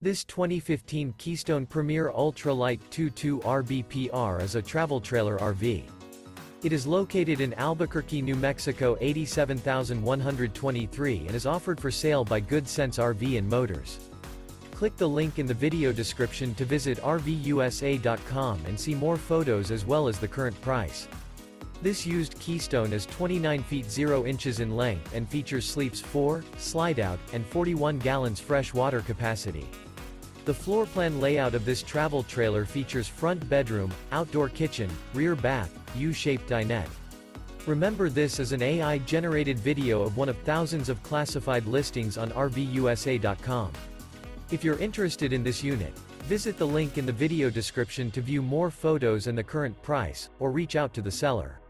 This 2015 Keystone Premier Ultra Lite 22 RBPR is a travel trailer RV. It is located in Albuquerque, New Mexico 87123 and is offered for sale by Good Sense RV and Motors. Click the link in the video description to visit RVUSA.com and see more photos as well as the current price. This used Keystone is 29 feet 0 inches in length and features sleeps 4, Slideout, and 41 gallons fresh water capacity. The floor plan layout of this travel trailer features front bedroom, outdoor kitchen, rear bath, U-shaped dinette. Remember, this is an AI-generated video of one of thousands of classified listings on RVUSA.com. If you're interested in this unit, visit the link in the video description to view more photos and the current price, or reach out to the seller.